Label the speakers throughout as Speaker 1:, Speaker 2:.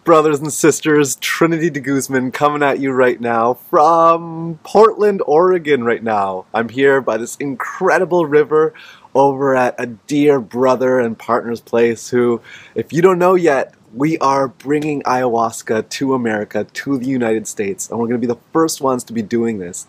Speaker 1: Brothers and sisters, Trinity de Guzman coming at you right now from Portland, Oregon right now. I'm here by this incredible river over at a dear brother and partner's place who, if you don't know yet, we are bringing ayahuasca to America, to the United States, and we're going to be the first ones to be doing this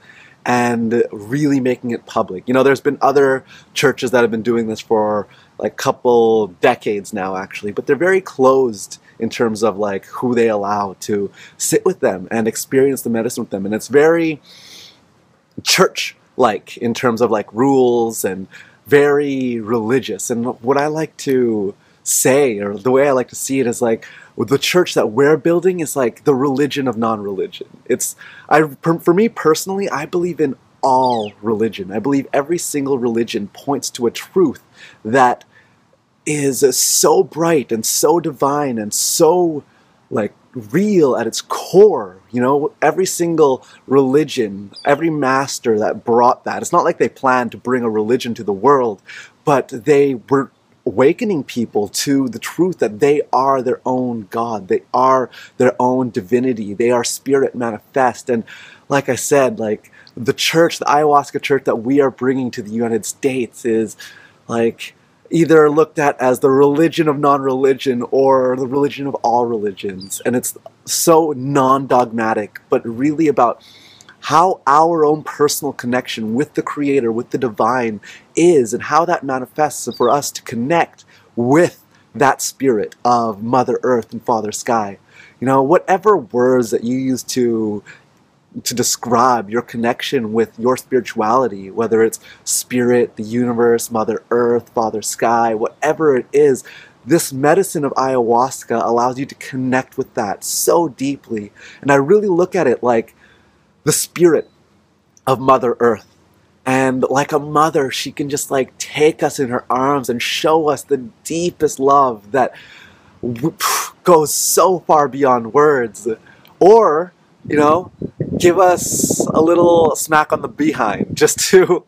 Speaker 1: and really making it public. You know, there's been other churches that have been doing this for like a couple decades now, actually, but they're very closed in terms of like who they allow to sit with them and experience the medicine with them. And it's very church-like in terms of like rules and very religious. And what I like to say, or the way I like to see it, is like the church that we're building is like the religion of non-religion. For me personally, I believe in all religion. I believe every single religion points to a truth that is so bright and so divine and so like real at its core. You know, every single religion, every master that brought that, it's not like they planned to bring a religion to the world, but they were awakening people to the truth that they are their own God. They are their own divinity. They are spirit manifest. And like I said, like the church, the Ayahuasca Church that we are bringing to the United States is like either looked at as the religion of non-religion or the religion of all religions. And it's so non-dogmatic, but really about how our own personal connection with the Creator, with the divine is, and how that manifests for us to connect with that spirit of Mother Earth and Father Sky. You know, whatever words that you use to describe your connection with your spirituality, whether it's spirit, the universe, Mother Earth, Father Sky, whatever it is, this medicine of ayahuasca allows you to connect with that so deeply. And I really look at it like the spirit of Mother Earth. And like a mother, she can just like take us in her arms and show us the deepest love that goes so far beyond words. Or, you know, give us a little smack on the behind just to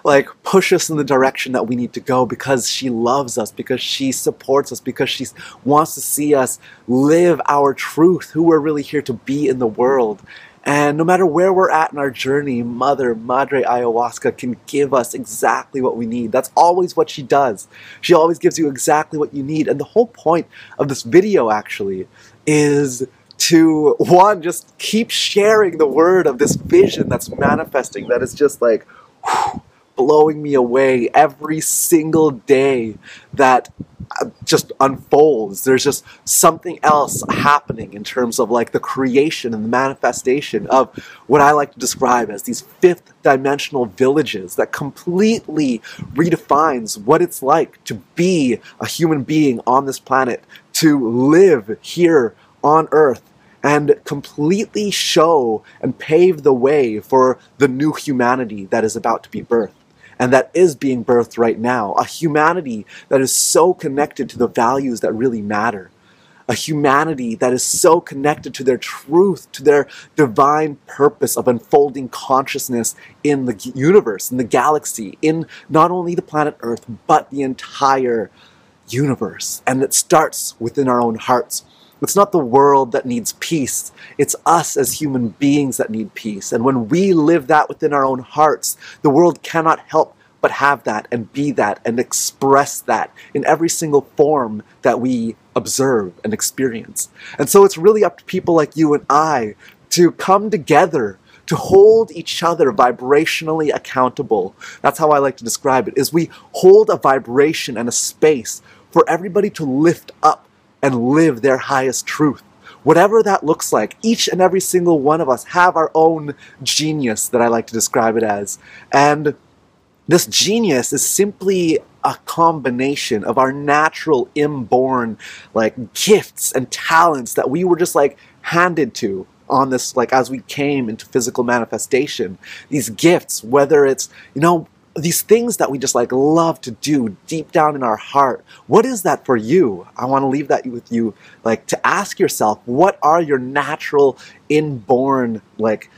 Speaker 1: like push us in the direction that we need to go, because she loves us, because she supports us, because she wants to see us live our truth, who we're really here to be in the world. And no matter where we're at in our journey, Madre Ayahuasca can give us exactly what we need. That's always what she does. She always gives you exactly what you need. And the whole point of this video actually is to, one, just keep sharing the word of this vision that's manifesting, that is just like blowing me away every single day that just unfolds. There's just something else happening in terms of like the creation and the manifestation of what I like to describe as these fifth dimensional villages that completely redefines what it's like to be a human being on this planet, to live here on Earth, and completely show and pave the way for the new humanity that is about to be birthed. And that is being birthed right now. A humanity that is so connected to the values that really matter. A humanity that is so connected to their truth, to their divine purpose of unfolding consciousness in the universe, in the galaxy, in not only the planet Earth, but the entire universe. And it starts within our own hearts. It's not the world that needs peace. It's us as human beings that need peace. And when we live that within our own hearts, the world cannot help but have that and be that and express that in every single form that we observe and experience. And so it's really up to people like you and I to come together, to hold each other vibrationally accountable. That's how I like to describe it, is we hold a vibration and a space for everybody to lift up and live their highest truth. Whatever that looks like, each and every single one of us have our own genius, that I like to describe it as. And this genius is simply a combination of our natural inborn like gifts and talents that we were just like handed to on this, like as we came into physical manifestation. These gifts, whether it's, you know, these things that we just like love to do deep down in our heart. What is that for you? I want to leave that with you, like to ask yourself, what are your natural inborn, like,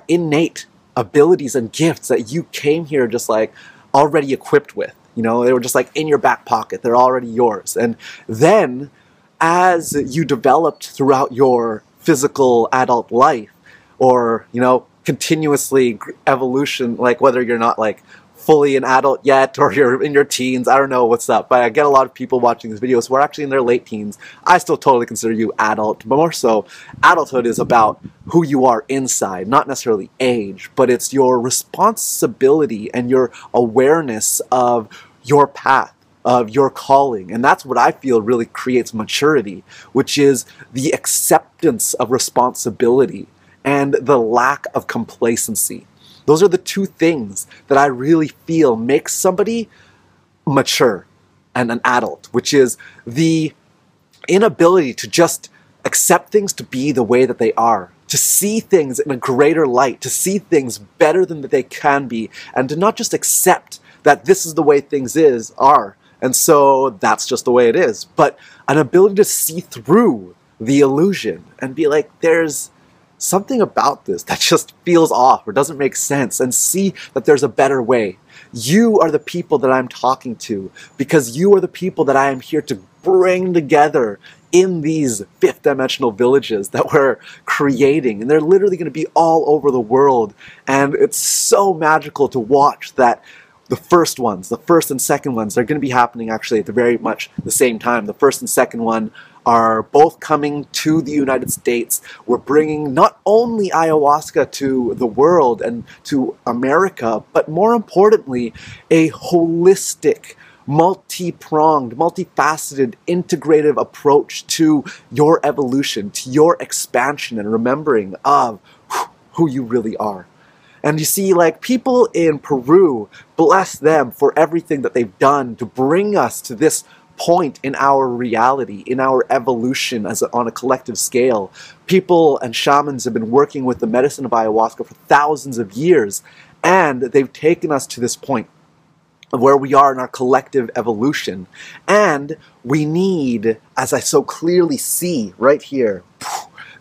Speaker 1: innate abilities and gifts that you came here just like already equipped with? You know, they were just like in your back pocket. They're already yours. And then as you developed throughout your physical adult life, or, you know, continuously evolution, like whether you're not like fully an adult yet or you're in your teens, I don't know what's up, but I get a lot of people watching these videos who are actually in their late teens. I still totally consider you adult, but more so, adulthood is about who you are inside, not necessarily age, but it's your responsibility and your awareness of your path, of your calling. And that's what I feel really creates maturity, which is the acceptance of responsibility and the lack of complacency. Those are the two things that I really feel make somebody mature and an adult, which is the inability to just accept things to be the way that they are, to see things in a greater light, to see things better than that they can be, and to not just accept that this is the way things are, and so that's just the way it is, but an ability to see through the illusion and be like, there's something about this that just feels off or doesn't make sense, and see that there's a better way. You are the people that I'm talking to, because you are the people that I am here to bring together in these fifth dimensional villages that we're creating. And they're literally going to be all over the world. And it's so magical to watch that the first ones, the first and second ones, they're going to be happening actually at the very much the same time. The first and second one are both coming to the United States. We're bringing not only ayahuasca to the world and to America, but more importantly, a holistic, multi-pronged, multifaceted, integrative approach to your evolution, to your expansion and remembering of who you really are. And you see, like, people in Peru, bless them for everything that they've done to bring us to this point in our reality, in our evolution on a collective scale. People and shamans have been working with the medicine of ayahuasca for thousands of years, and they've taken us to this point of where we are in our collective evolution. And we need, as I so clearly see right here,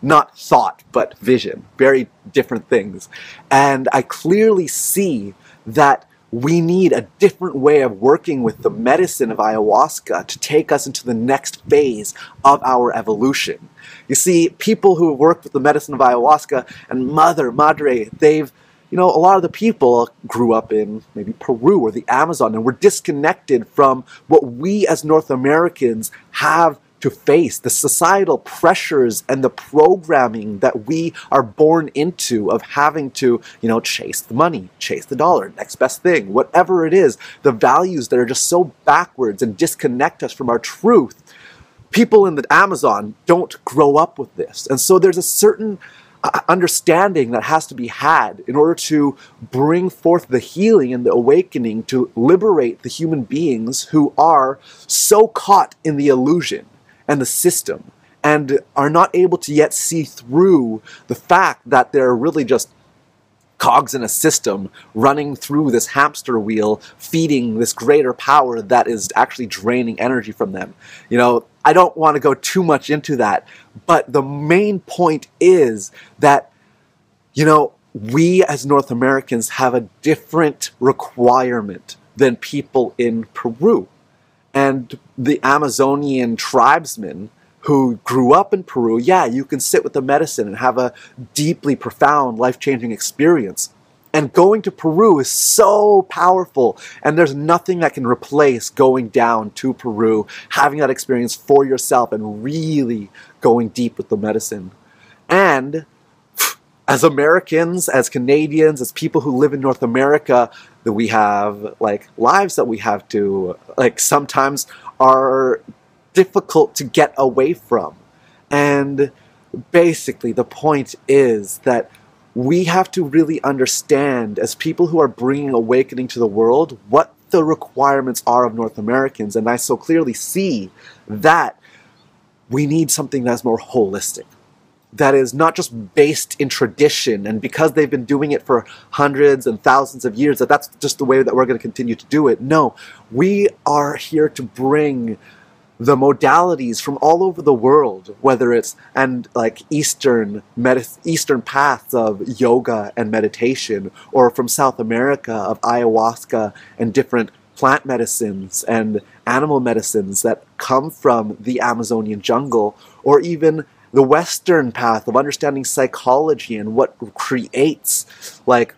Speaker 1: not thought, but vision, very different things. And I clearly see that we need a different way of working with the medicine of ayahuasca to take us into the next phase of our evolution. You see, people who have worked with the medicine of ayahuasca and Madre, they've, you know, a lot of the people grew up in maybe Peru or the Amazon and were disconnected from what we as North Americans have to face, the societal pressures and the programming that we are born into of having to, you know, chase the money, chase the dollar, next best thing, whatever it is, the values that are just so backwards and disconnect us from our truth. People in the Amazon don't grow up with this. And so there's a certain understanding that has to be had in order to bring forth the healing and the awakening to liberate the human beings who are so caught in the illusion and the system, and are not able to yet see through the fact that they're really just cogs in a system running through this hamster wheel, feeding this greater power that is actually draining energy from them. You know, I don't want to go too much into that, but the main point is that, you know, we as North Americans have a different requirement than people in Peru. And the Amazonian tribesmen who grew up in Peru, yeah, you can sit with the medicine and have a deeply profound, life-changing experience. And going to Peru is so powerful, and there's nothing that can replace going down to Peru, having that experience for yourself, and really going deep with the medicine. And as Americans, as Canadians, as people who live in North America, that we have, like, lives that we have to, like, sometimes are difficult to get away from. And basically the point is that we have to really understand, as people who are bringing awakening to the world, what the requirements are of North Americans. And I so clearly see that we need something that's more holistic, that is not just based in tradition, and because they've been doing it for hundreds and thousands of years, that's just the way that we're going to continue to do it. No, we are here to bring the modalities from all over the world, whether it's like Eastern paths of yoga and meditation, or from South America of ayahuasca and different plant medicines and animal medicines that come from the Amazonian jungle, or even the Western path of understanding psychology and what creates like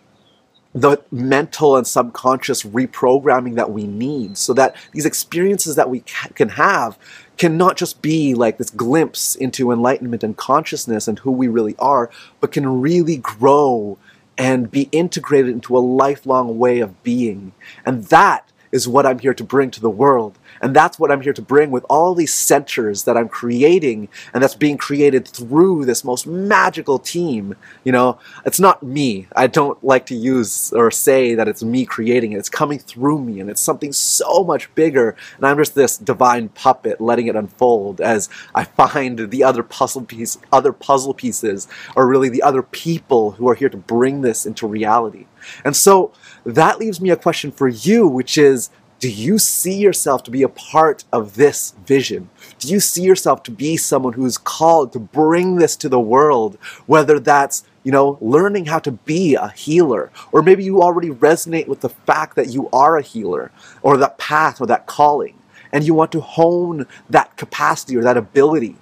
Speaker 1: the mental and subconscious reprogramming that we need, so that these experiences that we can have can not just be like this glimpse into enlightenment and consciousness and who we really are, but can really grow and be integrated into a lifelong way of being. And that is what I'm here to bring to the world. And that's what I'm here to bring with all these centers that I'm creating, and that's being created through this most magical team. You know, it's not me. I don't like to use or say that it's me creating it. It's coming through me, and it's something so much bigger. And I'm just this divine puppet letting it unfold as I find the other puzzle pieces, or really the other people who are here to bring this into reality. And so that leaves me a question for you, which is, do you see yourself to be a part of this vision? Do you see yourself to be someone who's called to bring this to the world? Whether that's, you know, learning how to be a healer, or maybe you already resonate with the fact that you are a healer, or that path or that calling, and you want to hone that capacity or that ability.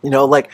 Speaker 1: You know, like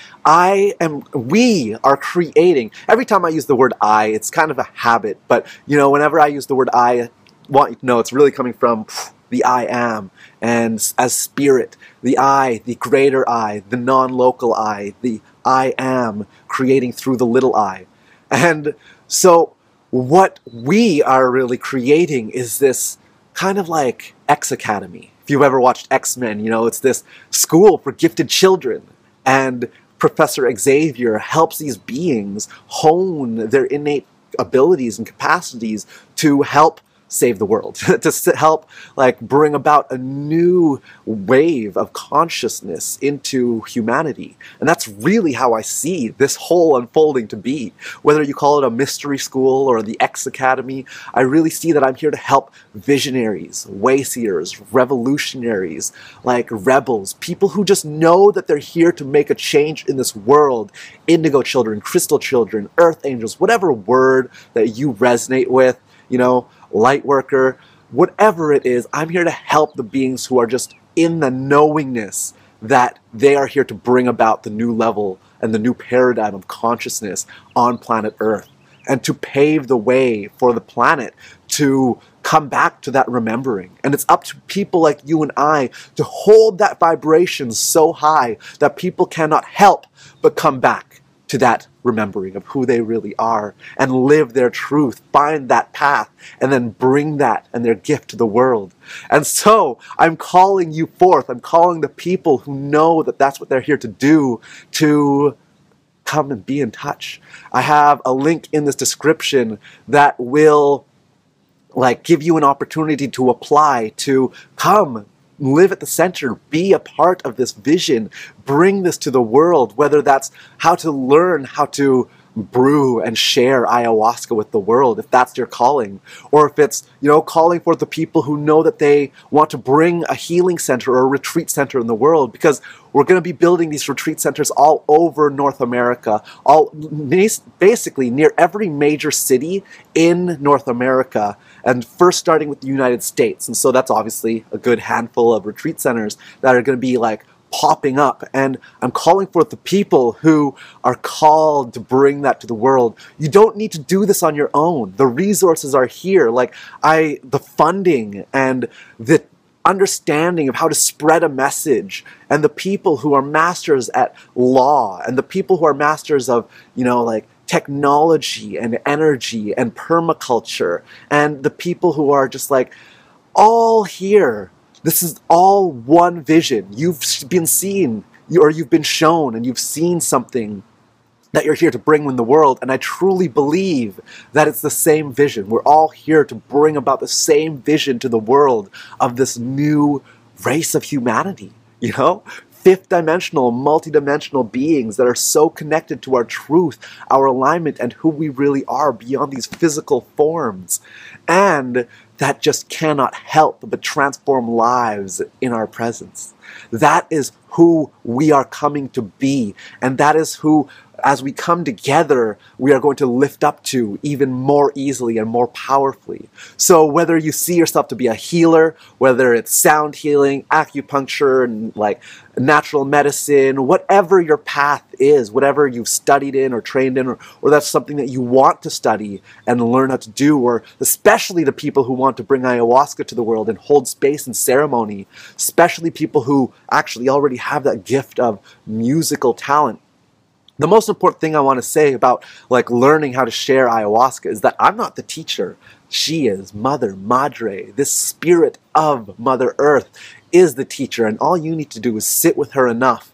Speaker 1: we are creating, every time I use the word I, it's kind of a habit, but, you know, whenever I use the word I want you to know it's really coming from the I am, and as spirit, the I, the greater I, the non-local I, the I am creating through the little I. And so what we are really creating is this kind of like X Academy. If you've ever watched X-Men, you know, it's this school for gifted children. And Professor Xavier helps these beings hone their innate abilities and capacities to help save the world, to help like bring about a new wave of consciousness into humanity. And that's really how I see this whole unfolding to be. Whether you call it a mystery school or the X Academy, I really see that I'm here to help visionaries, wayseers, revolutionaries, like rebels, people who just know that they're here to make a change in this world. Indigo children, crystal children, earth angels, whatever word that you resonate with, you know, light worker, whatever it is, I'm here to help the beings who are just in the knowingness that they are here to bring about the new level and the new paradigm of consciousness on planet Earth, and to pave the way for the planet to come back to that remembering. And it's up to people like you and I to hold that vibration so high that people cannot help but come back to that remembering of who they really are and live their truth, find that path, and then bring that and their gift to the world. And so I'm calling you forth. I'm calling the people who know that that's what they're here to do to come and be in touch. I have a link in this description that will like give you an opportunity to apply, to come live at the center, be a part of this vision, bring this to the world, whether that's how to learn how to brew and share ayahuasca with the world, if that's your calling, or if it's, you know, calling for the people who know that they want to bring a healing center or a retreat center in the world, because we're going to be building these retreat centers all over North America, basically near every major city in North America, and first starting with the United States. And so that's obviously a good handful of retreat centers that are going to be like popping up. And I'm calling forth the people who are called to bring that to the world. You don't need to do this on your own. The resources are here. Like the funding and the understanding of how to spread a message, and the people who are masters at law, and the people who are masters of, you know, like technology and energy and permaculture, and the people who are just like all here. This is all one vision. You've been seen, or you've been shown, and you've seen something that you're here to bring in the world. And I truly believe that it's the same vision. We're all here to bring about the same vision to the world of this new race of humanity, you know? Fifth dimensional, multidimensional beings that are so connected to our truth, our alignment, and who we really are beyond these physical forms. And that just cannot help but transform lives in our presence. That is who we are coming to be. And that is who as we come together, we are going to lift up to even more easily and more powerfully. So whether you see yourself to be a healer, whether it's sound healing, acupuncture, and like natural medicine, whatever your path is, whatever you've studied in or trained in, or that's something that you want to study and learn how to do, or especially the people who want to bring ayahuasca to the world and hold space and ceremony, especially people who actually already have that gift of musical talent. The most important thing I want to say about like learning how to share ayahuasca is that I'm not the teacher. She is Mother Madre. This spirit of Mother Earth is the teacher, and all you need to do is sit with her enough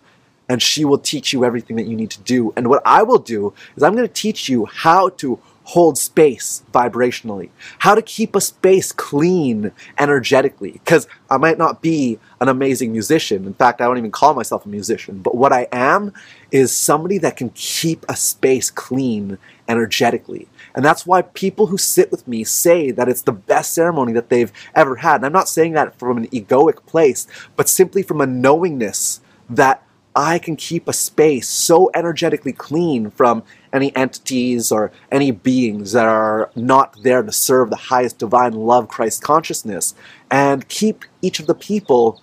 Speaker 1: and she will teach you everything that you need to do. And what I will do is I'm going to teach you how to hold space vibrationally, how to keep a space clean energetically, because I might not be an amazing musician. In fact, I don't even call myself a musician, but what I am is somebody that can keep a space clean energetically. And that's why people who sit with me say that it's the best ceremony that they've ever had. And I'm not saying that from an egoic place, but simply from a knowingness that I can keep a space so energetically clean from any entities or any beings that are not there to serve the highest divine love, Christ consciousness, and keep each of the people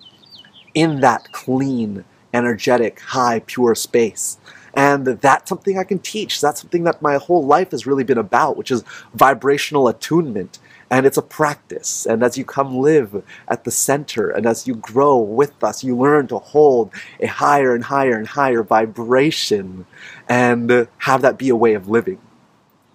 Speaker 1: in that clean, energetic, high, pure space. And that's something I can teach. That's something that my whole life has really been about, which is vibrational attunement. And it's a practice. And as you come live at the center, and as you grow with us, you learn to hold a higher and higher and higher vibration and have that be a way of living.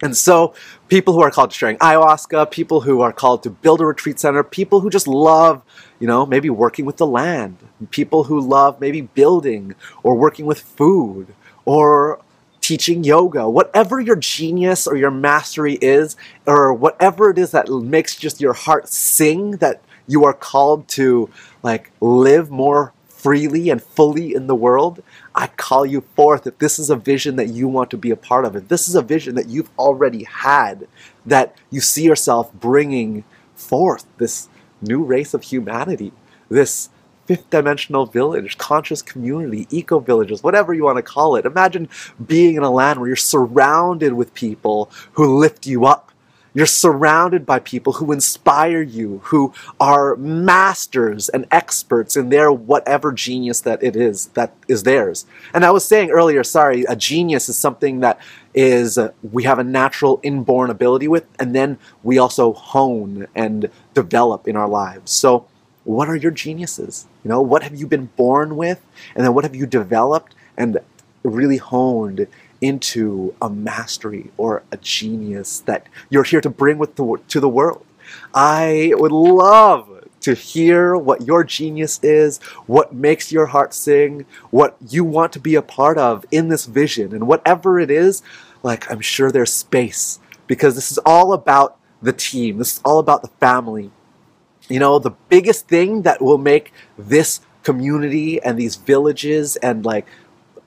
Speaker 1: And so people who are called to sharing ayahuasca, people who are called to build a retreat center, people who just love, maybe working with the land, people who love maybe building or working with food or teaching yoga, whatever your genius or your mastery is, or whatever it is that makes just your heart sing, that you are called to like live more freely and fully in the world, I call you forth. If this is a vision that you want to be a part of, if this is a vision that you've already had, that you see yourself bringing forth this new race of humanity, this fifth dimensional village, conscious community, eco villages, whatever you want to call it. Imagine being in a land where you're surrounded with people who lift you up. You're surrounded by people who inspire you, who are masters and experts in their whatever genius that is theirs. And I was saying earlier, a genius is something that is we have a natural inborn ability with, and then we also hone and develop in our lives. So what are your geniuses? What have you been born with? And then what have you developed and really honed into a mastery or a genius that you're here to bring to the world? I would love to hear what your genius is, what makes your heart sing, what you want to be a part of in this vision. And whatever it is, I'm sure there's space, because this is all about the team. This is all about the family. The biggest thing that will make this community and these villages and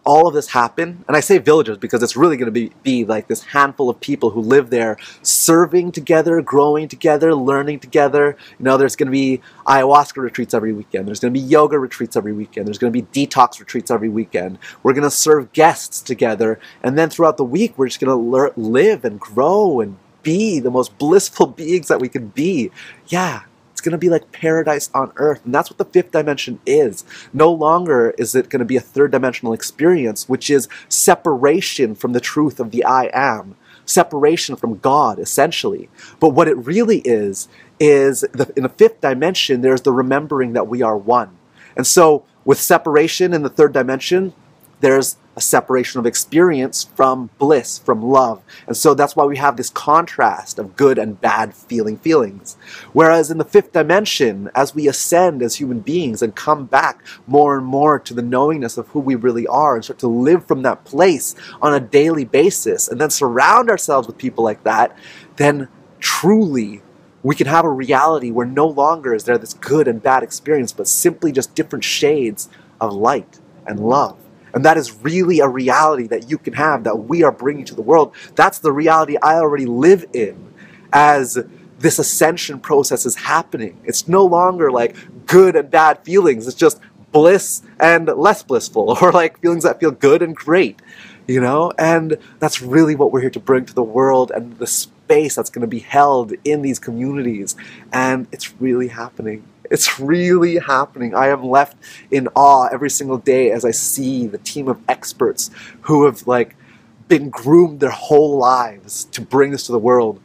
Speaker 1: all of this happen, and I say villages because it's really going to be like this handful of people who live there, serving together, growing together, learning together. There's going to be ayahuasca retreats every weekend. There's going to be yoga retreats every weekend. There's going to be detox retreats every weekend. We're going to serve guests together, and then throughout the week, we're just going to live and grow and be the most blissful beings that we can be. Yeah. It's going to be like paradise on earth. And that's what the fifth dimension is. No longer is it going to be a third dimensional experience, which is separation from the truth of the I am. Separation from God, essentially. But what it really is in the fifth dimension, there's the remembering that we are one. And so with separation in the third dimension, there's a separation of experience from bliss, from love. And so that's why we have this contrast of good and bad feelings. Whereas in the fifth dimension, as we ascend as human beings and come back more and more to the knowingness of who we really are and start to live from that place on a daily basis and then surround ourselves with people like that, then truly we can have a reality where no longer is there this good and bad experience, but simply just different shades of light and love. And that is really a reality that you can have, that we are bringing to the world. That's the reality I already live in as this ascension process is happening. It's no longer good and bad feelings. It's just bliss and less blissful, or feelings that feel good and great. you know? And that's really what we're here to bring to the world, and the space that's going to be held in these communities. And it's really happening. It's really happening. I am left in awe every single day as I see the team of experts who have like been groomed their whole lives to bring this to the world.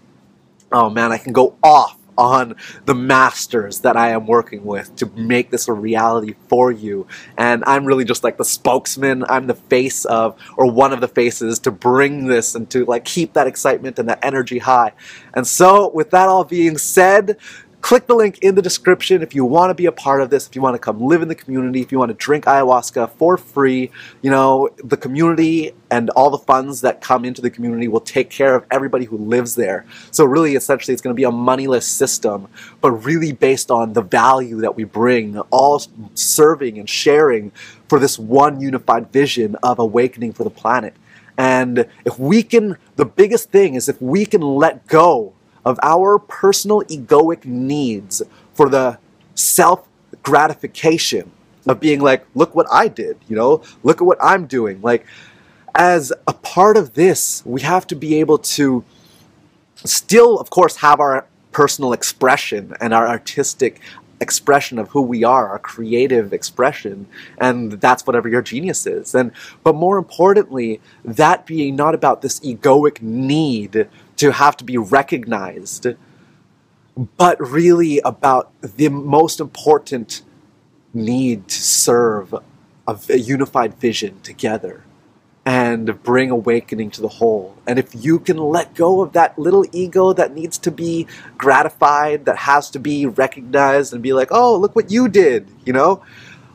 Speaker 1: Oh man, I can go off on the masters that I am working with to make this a reality for you. And I'm really just like the spokesman. I'm the face of, or one of the faces, to bring this and to like keep that excitement and that energy high. And so with that all being said, click the link in the description if you want to be a part of this, if you want to come live in the community, if you want to drink ayahuasca for free. You know, the community and all the funds that come into the community will take care of everybody who lives there. So really, essentially, it's going to be a moneyless system, but really based on the value that we bring, all serving and sharing for this one unified vision of awakening for the planet. And if we can, the biggest thing is if we can let go of our personal egoic needs for the self-gratification of being like, look what I did, you know, look at what I'm doing. Like, as a part of this, we have to be able to still, of course, have our personal expression and our artistic expression of who we are, our creative expression, and that's whatever your genius is. But more importantly, that being not about this egoic need to have to be recognized, but really about the most important need to serve a unified vision together and bring awakening to the whole. And if you can let go of that little ego that needs to be gratified, that has to be recognized and be like, oh, look what you did, you know?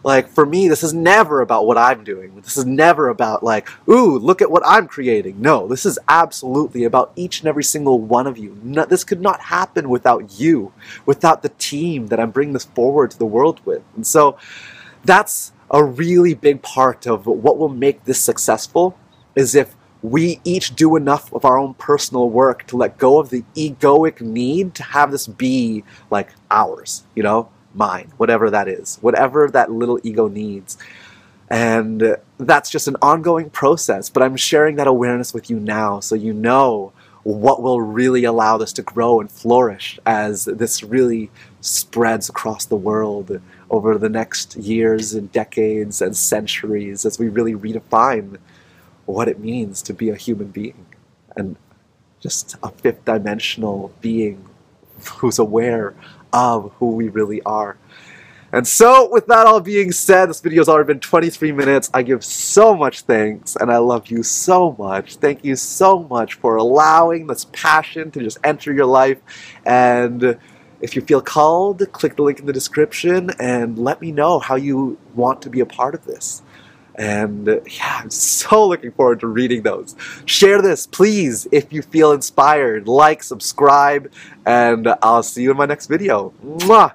Speaker 1: Like, for me, this is never about what I'm doing. This is never about like, ooh, look at what I'm creating. No, this is absolutely about each and every single one of you. No, this could not happen without you, without the team that I'm bringing this forward to the world with. And so that's a really big part of what will make this successful, is if we each do enough of our own personal work to let go of the egoic need to have this be like ours, you know? Mine, whatever that is, whatever that little ego needs. And that's just an ongoing process, but I'm sharing that awareness with you now so you know what will really allow this to grow and flourish as this really spreads across the world over the next years and decades and centuries, as we really redefine what it means to be a human being and just a fifth dimensional being who's aware of who we really are. And so, with that all being said, this video has already been 23 minutes. I give so much thanks, and I love you so much. Thank you so much for allowing this passion to just enter your life. And if you feel called, click the link in the description and let me know how you want to be a part of this. And yeah, I'm so looking forward to reading those. Share this, please, if you feel inspired. Like, subscribe, and I'll see you in my next video. Mwah!